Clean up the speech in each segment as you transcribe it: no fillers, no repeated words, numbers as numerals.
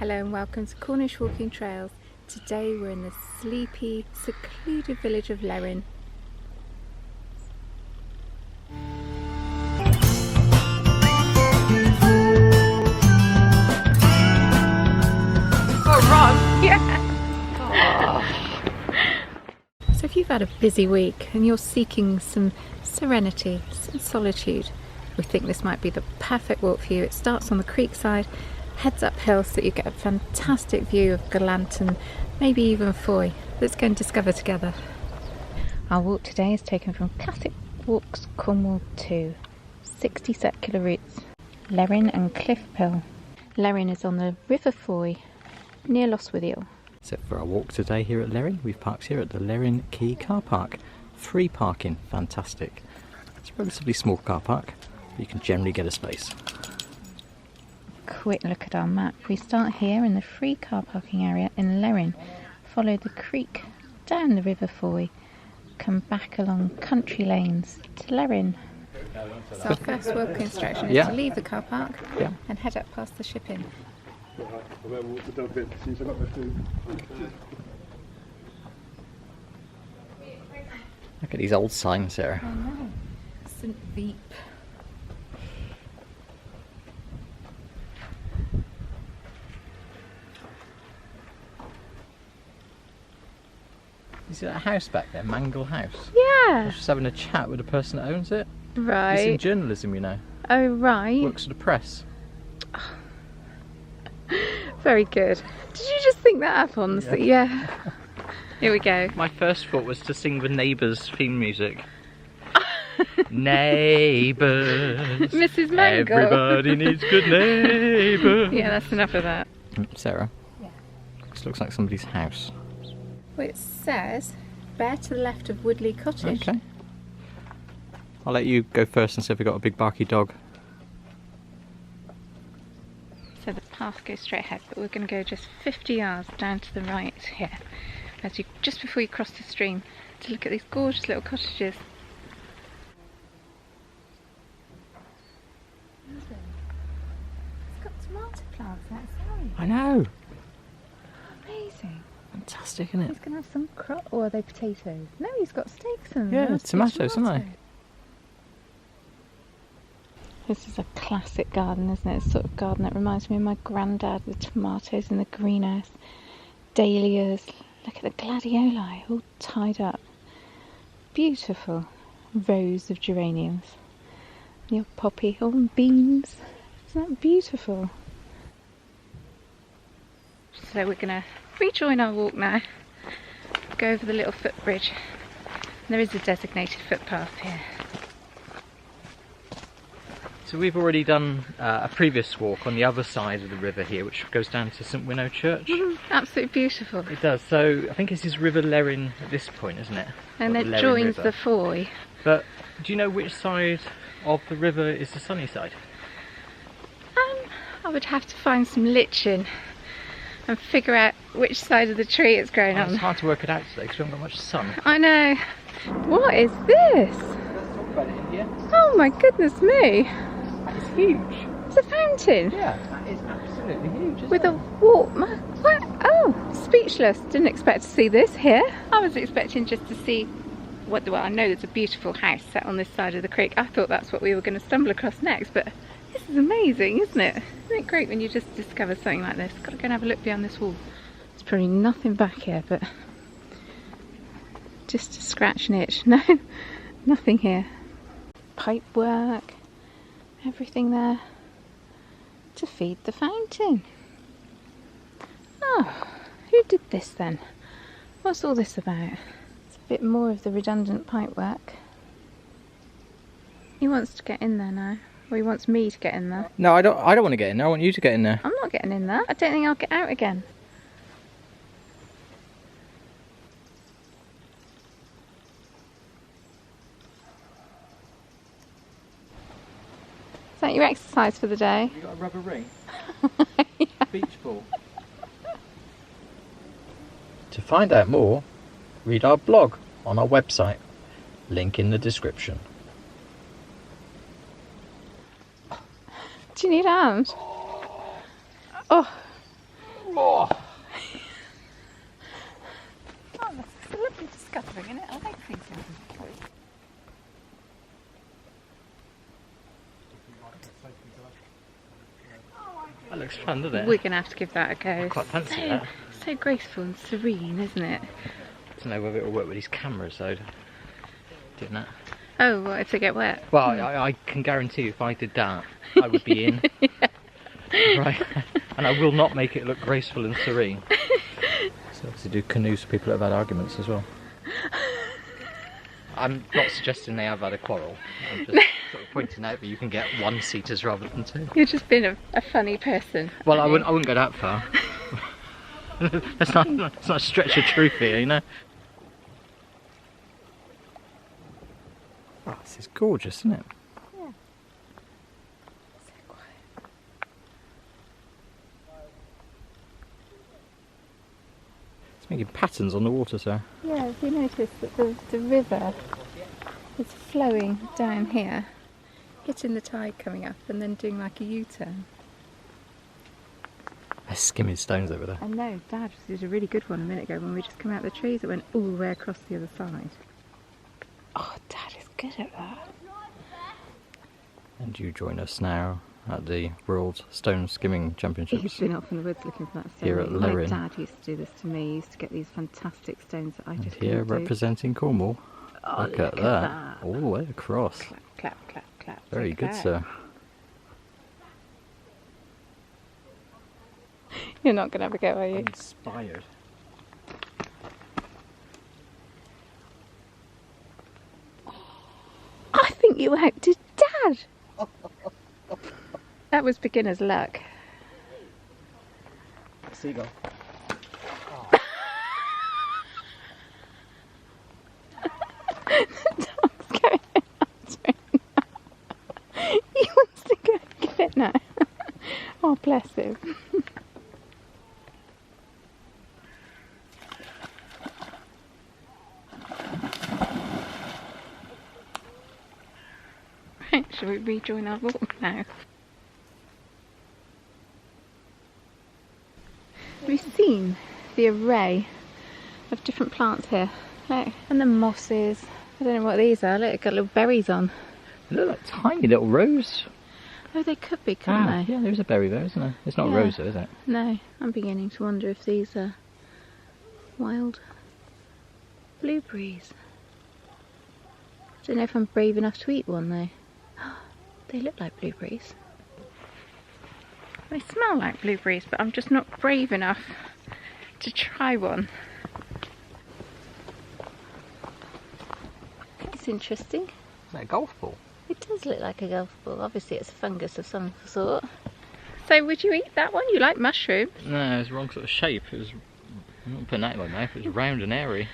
Hello and welcome to Cornish Walking Trails. Today we're in the sleepy, secluded village of Lerryn. Oh, run! Yeah! Oh. So if you've had a busy week and you're seeking some serenity, some solitude, we think this might be the perfect walk for you. It starts on the creek side, heads uphill so that you get a fantastic view of Gallant and maybe even Fowey. Let's go and discover together. Our walk today is taken from Classic Walks Cornwall 2, 60 circular routes, Lerryn and Cliff Pill. Lerryn is on the River Fowey near Lostwithiel. So for our walk today here at Lerryn, we've parked here at the Lerryn Quay car park. Free parking, fantastic. It's a relatively small car park, but you can generally get a space. Quick look at our map. We start here in the free car parking area in Lerryn, follow the creek down the River Fowey, come back along country lanes to Lerryn. So our first walk instruction is to leave the car park and head up past the shipping. Look at these old signs there. I know. St. Veep. You see that house back there, Mangle House? Yeah. I was just having a chat with the person that owns it. Right. He's in journalism, you know. Oh, right. Works at the press. Very good. Did you just think that up on the... Yeah. Here we go. My first thought was to sing the Neighbours theme music. Neighbours. Mrs. Mangle. Everybody needs good neighbours. Yeah, that's enough of that. Sarah? Yeah. This looks like somebody's house. Well, it says, bear to the left of Woodley Cottage. Okay. I'll let you go first and see if we've got a big barky dog. So the path goes straight ahead, but we're going to go just 50 yards down to the right here, just before you cross the stream, to look at these gorgeous little cottages. It's got tomato plants outside. I know. Amazing. Fantastic, isn't it? He's going to have some crop, or are they potatoes? No, he's got steaks and Yeah, tomatoes, aren't they? This is a classic garden, isn't it? It's sort of garden that reminds me of my granddad, the tomatoes in the greenhouse, dahlias, look at the gladioli all tied up. Beautiful rows of geraniums. Your poppy, all in beans. Isn't that beautiful? So we're going to rejoin our walk now, go over the little footbridge. There is a designated footpath here. So we've already done a previous walk on the other side of the river here, which goes down to St Winnow Church. Absolutely beautiful. It does. So I think this is River Lerryn at this point, isn't it? And it Lerryn joins River. the Fowey. But do you know which side of the river is the sunny side? I would have to find some lichen and figure out which side of the tree it's growing on. It's hard to work it out today because we haven't got much sun. I know. What is this? Let's talk about it in here. Oh my goodness me. That is huge. It's a fountain. Yeah, that is absolutely huge, isn't With it? a walk. What? Oh, speechless. Didn't expect to see this here. I was expecting just to see what. Well, I know there's a beautiful house set on this side of the creek. I thought that's what we were going to stumble across next, but this is amazing, isn't it? Isn't it great when you just discover something like this? Got to go and have a look behind this wall. There's probably nothing back here, but just to scratch and itch. No, nothing here. Pipe work. Everything there to feed the fountain. Oh, who did this then? What's all this about? It's a bit more of the redundant pipe work. He wants to get in there now, or he wants me to get in there. No, I don't want to get in there. I want you to get in there. I'm not getting in there. I don't think I'll get out again. Is that your exercise for the day? You got a rubber ring? Yeah. Beach ball. To find out more, read our blog on our website. Link in the description. Do you need a hand? Oh, Oh. Oh, that's a lovely discovery, isn't it? I like things like that. That looks fun, doesn't it? We're going to have to give that a go. I quite fancy that. So graceful and serene, isn't it? I don't know whether it'll work with these cameras though. Doing that. Oh, what if they get wet? Well, I can guarantee if I did that, I would be in. Yeah. Right. And I will not make it look graceful and serene. So obviously do canoes for people that have had arguments as well. I'm not suggesting they have had a quarrel. I'm just sort of pointing out that you can get one-seaters rather than two. You're just being a funny person. Well, I wouldn't go that far. That's not a stretch of truth here, you know. Oh, this is gorgeous, isn't it? Yeah. So quiet. It's making patterns on the water, sir. Yeah, have you noticed that the river is flowing down here, hitting the tide coming up and then doing like a U-turn? There's skimming stones over there. I know, Dad did a really good one a minute ago when we just came out of the trees. It went all the way across the other side. Oh, Dad is good at that. And you join us now at the World Stone Skimming Championships. He's been off in the woods looking for that stone. Here at My Lerryn. Dad used to do this to me. He used to get these fantastic stones that I And just here couldn't do. representing Cornwall. Oh, look at that. All the way across. Clap, clap, clap, clap. Very Take good, that. sir. You're not going to have a go, are you? Inspired. I think you outdid Dad! That was beginner's luck. Seagull. Tom's going after him now. He wants to go and get it now. Oh, bless him. Right, shall we rejoin our walk now? We've seen the array of different plants here. Look, and the mosses. I don't know what these are. Look, they've got little berries on. They look like tiny little rose. Oh, they could be, couldn't they? Yeah, there's a berry there, isn't there? It's not Yeah. rose though, is it? No, I'm beginning to wonder if these are wild blueberries. I don't know if I'm brave enough to eat one though. They look like blueberries. They smell like blueberries, but I'm just not brave enough to try one. It's interesting. Is that a golf ball? It does look like a golf ball. Obviously it's a fungus of some sort. So would you eat that one? You like mushrooms? No, it's the wrong sort of shape. It was, I'm not putting that in my mouth. It was round and airy.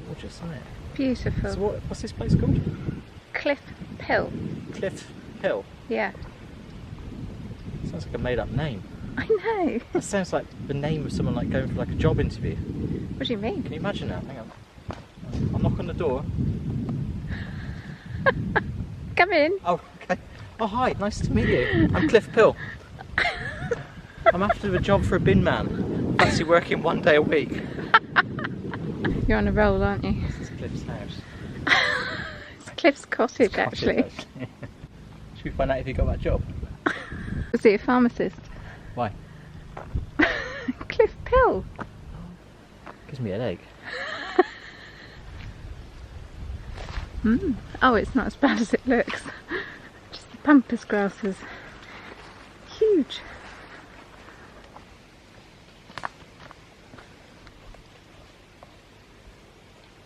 Gorgeous, isn't it? Beautiful. So what's this place called? Cliff Hill. Cliff Hill. Yeah. Sounds like a made-up name. I know. That sounds like the name of someone like going for like a job interview. What do you mean? Can you imagine that? Hang on. I'll knock on the door. Come in. Oh, okay. Oh, hi. Nice to meet you. I'm Cliff Pill. I'm after a job for a bin man. Fancy working 1 day a week. You're on a roll, aren't you? This is Cliff's house. It's Cliff's cottage, It's cottage, actually. Should we find out if he got that job? Was he a pharmacist? Why? Cliff Pill. Gives me a headache. Oh, it's not as bad as it looks. Just the pampas grass is huge.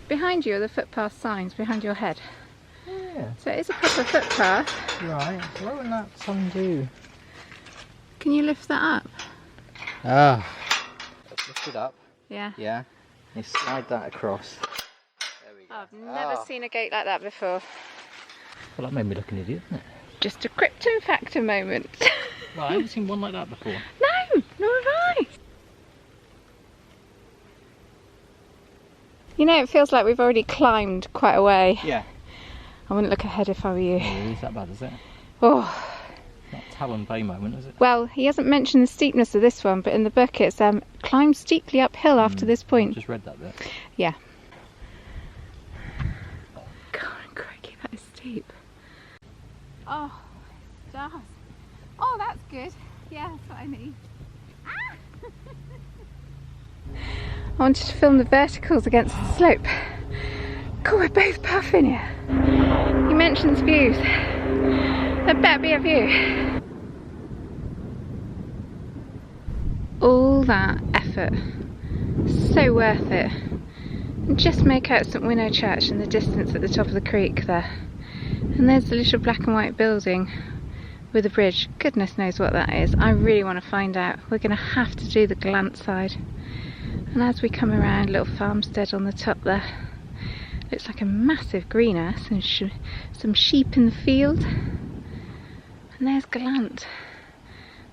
Behind you are the footpath signs behind your head. Yeah. So it is a proper footpath. Right. So what will that song do? Can you lift that up? Ah. lift it up. Yeah. Yeah. You slide that across. There we go. I've never seen a gate like that before. Well, that made me look an idiot, didn't it? Just a Krypton Factor moment. Well, I haven't seen one like that before. No, nor have I. You know, it feels like we've already climbed quite a way. Yeah. I wouldn't look ahead if I were you. Oh, is that bad, is it? Oh. Not Talon Bay moment, is it? Well, he hasn't mentioned the steepness of this one, but in the book it's climb steeply uphill after this point. I just read that bit. Yeah. God, crikey, that is steep. Oh, it does. Oh, that's good. Yeah, that's what I need. Ah! I wanted to film the verticals against the slope. God, we're both puffing here. He mentions views. There better be a view. All that effort, so worth it. And just make out St Winnow Church in the distance at the top of the creek there. And there's the little black and white building with a bridge. Goodness knows what that is. I really want to find out. We're going to have to do the Glant side. And as we come around, little farmstead on the top there. Looks like a massive greenhouse and some sheep in the field. And there's Glant.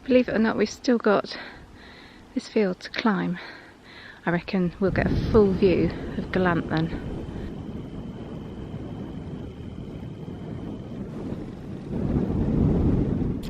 Believe it or not, we've still got this field to climb. I reckon we'll get a full view of Glant then.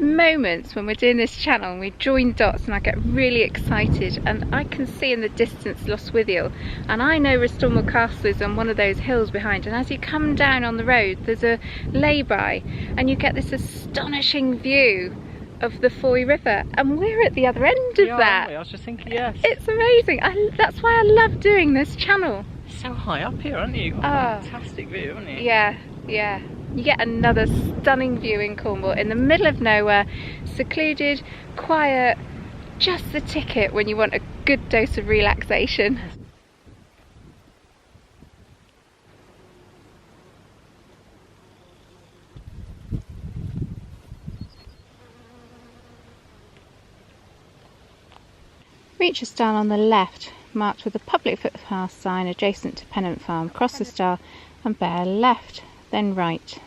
Moments when we're doing this channel and we join dots and I get really excited, and I can see in the distance Lostwithiel, and I know Restormel Castle is on one of those hills behind, and as you come down on the road there's a lay-by and you get this astonishing view of the Fowey River, and we're at the other end of that. I was just thinking, yes. It's amazing. That's why I love doing this channel. So high up here, aren't you? Fantastic view, haven't you? Yeah, yeah. You get another stunning view in Cornwall, in the middle of nowhere, secluded, quiet, just the ticket when you want a good dose of relaxation. Reach a stile on the left, marked with a public footpath sign adjacent to Pennant Farm. Cross the stile and bear left, then right.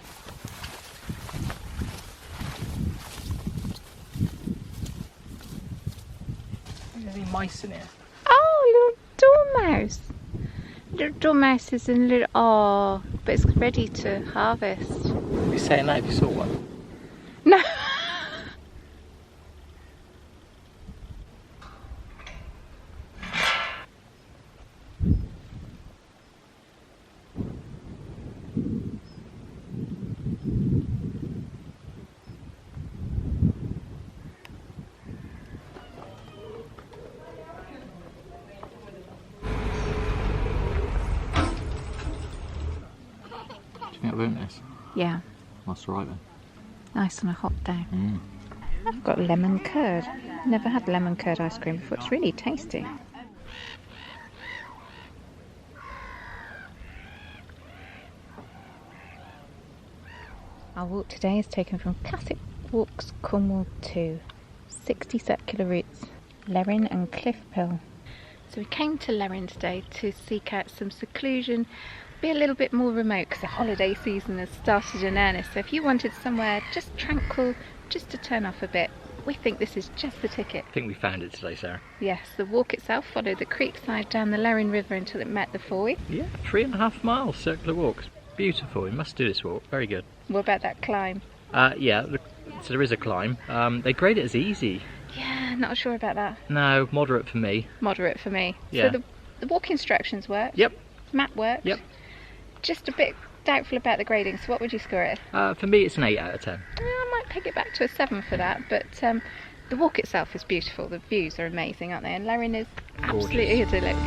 Is there any mice in here? Oh, little dormouse. Little dormouse is in little... Oh, but it's ready to harvest. You'd be saying that if you saw one. No. Nice. Yeah. That's right then. Nice on a hot day. I've got lemon curd. Never had lemon curd ice cream before. It's really tasty. Our walk today is taken from Classic Walks Cornwall 2. 60 circular routes, Lerryn and Cliff Pill. So we came to Lerryn today to seek out some seclusion, be a little bit more remote because the holiday season has started in earnest. So if you wanted somewhere just tranquil, just to turn off a bit, we think this is just the ticket. I think we found it today, Sarah. Yes, the walk itself followed the creek side down the Lerryn River until it met the Fowey. Yeah, 3.5 miles circular walk. Beautiful. We must do this walk. Very good. What about that climb? Yeah, so there is a climb. They grade it as easy. Yeah, not sure about that. No, moderate for me. Moderate for me. Yeah. So the walk instructions worked. Yep. Map worked. Yep. Just a bit doubtful about the grading, so what would you score it? For me it's an 8 out of 10. I might pick it back to a 7 for that, but the walk itself is beautiful. The views are amazing, aren't they? And Lerryn is absolutely idyllic.